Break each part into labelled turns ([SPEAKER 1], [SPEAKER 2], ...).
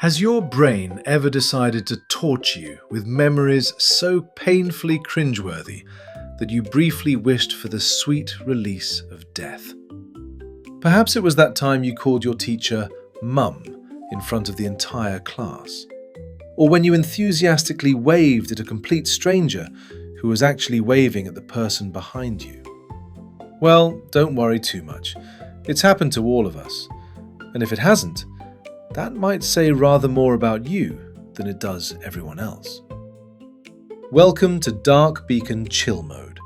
[SPEAKER 1] Has your brain ever decided to torture you with memories so painfully cringeworthy that you briefly wished for the sweet release of death? Perhaps it was that time you called your teacher Mum in front of the entire class. Or when you enthusiastically waved at a complete stranger who was actually waving at the person behind you. Well, don't worry too much. It's happened to all of us. And if it hasn't, that might say rather more about you than it does everyone else. Welcome to Dark Beacon Chill Mode.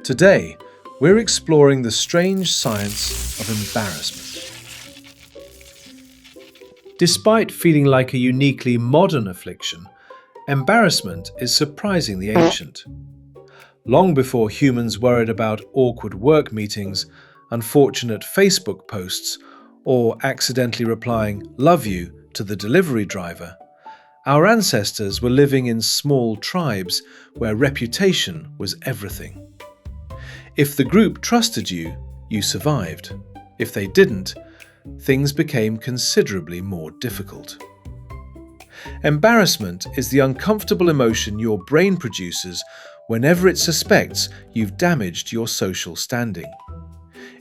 [SPEAKER 1] Today, we're exploring the strange science of embarrassment. Despite feeling like a uniquely modern affliction, embarrassment is surprisingly ancient. Long before humans worried about awkward work meetings, unfortunate Facebook posts, or accidentally replying "love you" to the delivery driver, our ancestors were living in small tribes where reputation was everything. If the group trusted you, you survived. If they didn't, things became considerably more difficult. Embarrassment is the uncomfortable emotion your brain produces whenever it suspects you've damaged your social standing.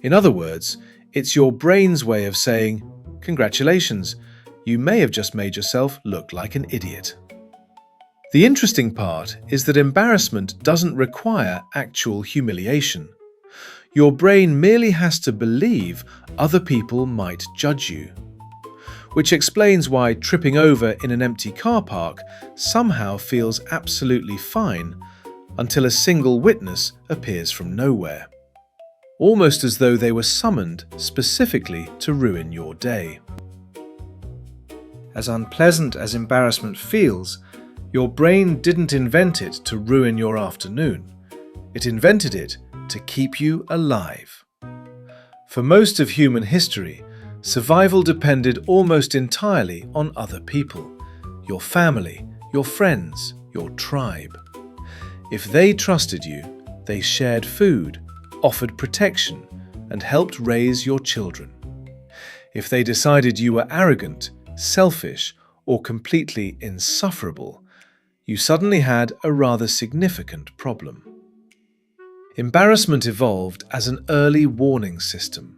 [SPEAKER 1] In other words, it's your brain's way of saying, "Congratulations, you may have just made yourself look like an idiot." The interesting part is that embarrassment doesn't require actual humiliation. Your brain merely has to believe other people might judge you. Which explains why tripping over in an empty car park somehow feels absolutely fine until a single witness appears from nowhere. Almost as though they were summoned specifically to ruin your day. As unpleasant as embarrassment feels, your brain didn't invent it to ruin your afternoon. It invented it to keep you alive. For most of human history, survival depended almost entirely on other people, your family, your friends, your tribe. If they trusted you, they shared food, offered protection, and helped raise your children. If they decided you were arrogant, selfish, or completely insufferable, you suddenly had a rather significant problem. Embarrassment evolved as an early warning system.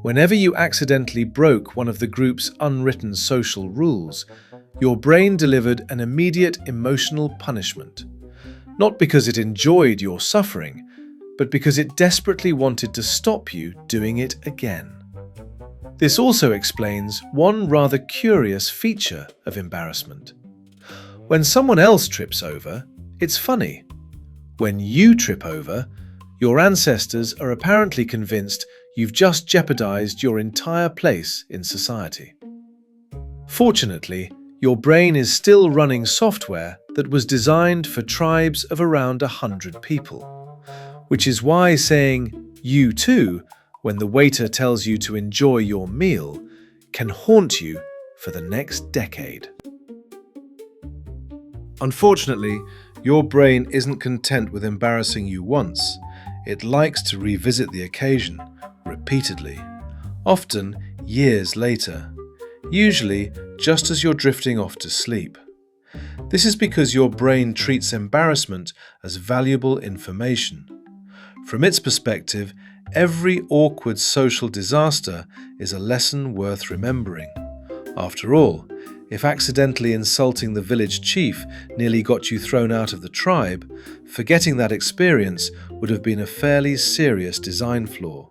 [SPEAKER 1] Whenever you accidentally broke one of the group's unwritten social rules, your brain delivered an immediate emotional punishment. Not because it enjoyed your suffering, but because it desperately wanted to stop you doing it again. This also explains one rather curious feature of embarrassment. When someone else trips over, it's funny. When you trip over, your ancestors are apparently convinced you've just jeopardized your entire place in society. Fortunately, your brain is still running software that was designed for tribes of around 100 people. Which is why saying "you too" when the waiter tells you to enjoy your meal can haunt you for the next decade. Unfortunately, your brain isn't content with embarrassing you once. It likes to revisit the occasion repeatedly, often years later, usually just as you're drifting off to sleep. This is because your brain treats embarrassment as valuable information. From its perspective, every awkward social disaster is a lesson worth remembering. After all, if accidentally insulting the village chief nearly got you thrown out of the tribe, forgetting that experience would have been a fairly serious design flaw.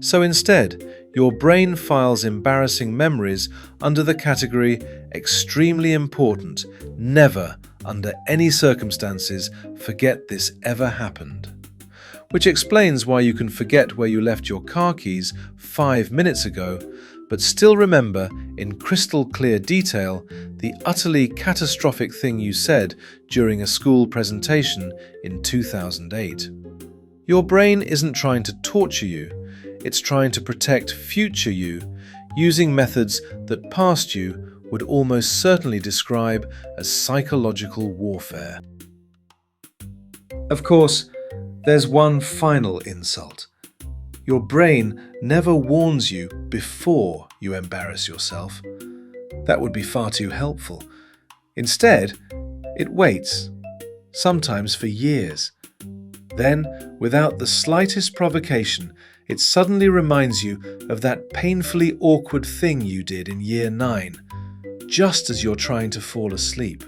[SPEAKER 1] So instead, your brain files embarrassing memories under the category "extremely important, never, under any circumstances, forget this ever happened." Which explains why you can forget where you left your car keys 5 minutes ago, but still remember in crystal clear detail the utterly catastrophic thing you said during a school presentation in 2008. Your brain isn't trying to torture you, it's trying to protect future you using methods that past you would almost certainly describe as psychological warfare. Of course, there's one final insult. Your brain never warns you before you embarrass yourself. That would be far too helpful. Instead, it waits, sometimes for years. Then, without the slightest provocation, it suddenly reminds you of that painfully awkward thing you did in year 9, just as you're trying to fall asleep.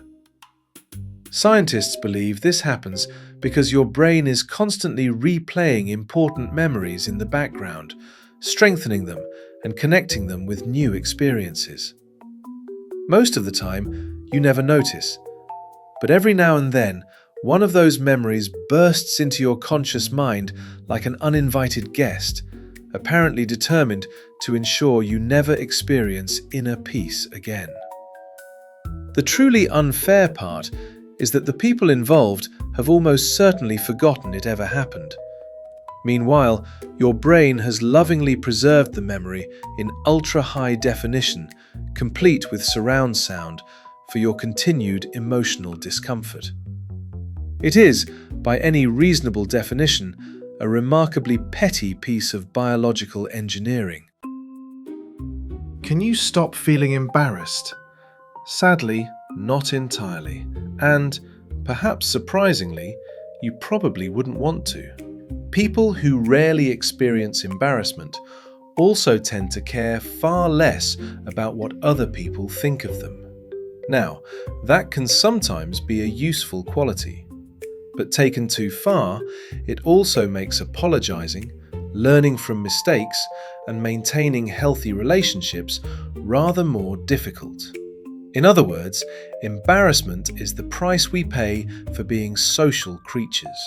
[SPEAKER 1] Scientists believe this happens because your brain is constantly replaying important memories in the background, strengthening them and connecting them with new experiences. Most of the time, you never notice, but every now and then, one of those memories bursts into your conscious mind like an uninvited guest, apparently determined to ensure you never experience inner peace again. The truly unfair part is that the people involved have almost certainly forgotten it ever happened. Meanwhile, your brain has lovingly preserved the memory in ultra-high definition, complete with surround sound, for your continued emotional discomfort. It is, by any reasonable definition, a remarkably petty piece of biological engineering. Can you stop feeling embarrassed? Sadly, not entirely. And, perhaps surprisingly, you probably wouldn't want to. People who rarely experience embarrassment also tend to care far less about what other people think of them. Now, that can sometimes be a useful quality. But taken too far, it also makes apologizing, learning from mistakes, and maintaining healthy relationships rather more difficult. In other words, embarrassment is the price we pay for being social creatures.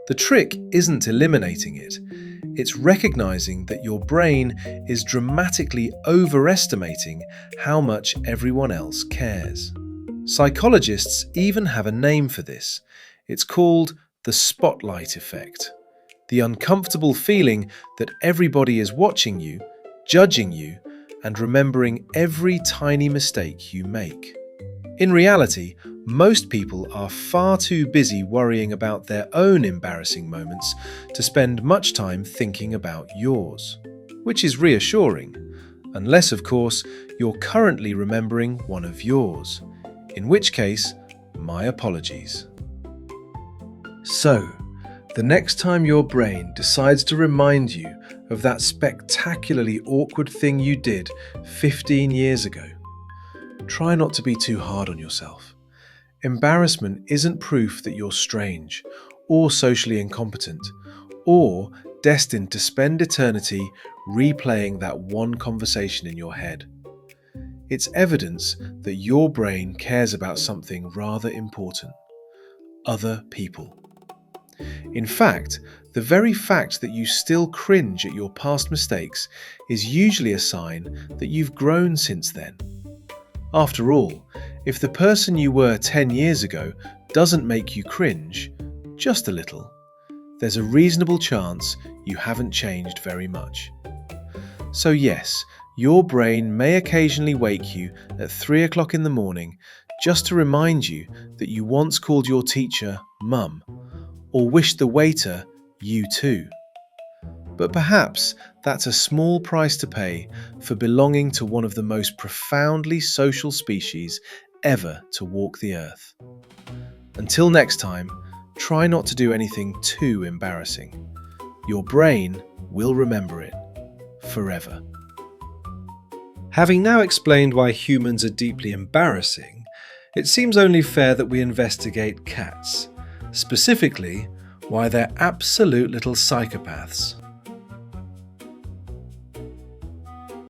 [SPEAKER 1] The trick isn't eliminating it, it's recognizing that your brain is dramatically overestimating how much everyone else cares. Psychologists even have a name for this. It's called the spotlight effect. The uncomfortable feeling that everybody is watching you, judging you, and remembering every tiny mistake you make. In reality, most people are far too busy worrying about their own embarrassing moments to spend much time thinking about yours, which is reassuring, unless, of course, you're currently remembering one of yours, in which case, my apologies. So, the next time your brain decides to remind you of that spectacularly awkward thing you did 15 years ago, try not to be too hard on yourself. Embarrassment isn't proof that you're strange, or socially incompetent, or destined to spend eternity replaying that one conversation in your head. It's evidence that your brain cares about something rather important: other people. In fact, the very fact that you still cringe at your past mistakes is usually a sign that you've grown since then. After all, if the person you were 10 years ago doesn't make you cringe, just a little, there's a reasonable chance you haven't changed very much. So yes, your brain may occasionally wake you at 3 o'clock in the morning just to remind you that you once called your teacher Mum, or wished the waiter you too. But perhaps that's a small price to pay for belonging to one of the most profoundly social species ever to walk the earth. Until next time, try not to do anything too embarrassing. Your brain will remember it forever. Having now explained why humans are deeply embarrassing, it seems only fair that we investigate cats. Specifically, why they're absolute little psychopaths.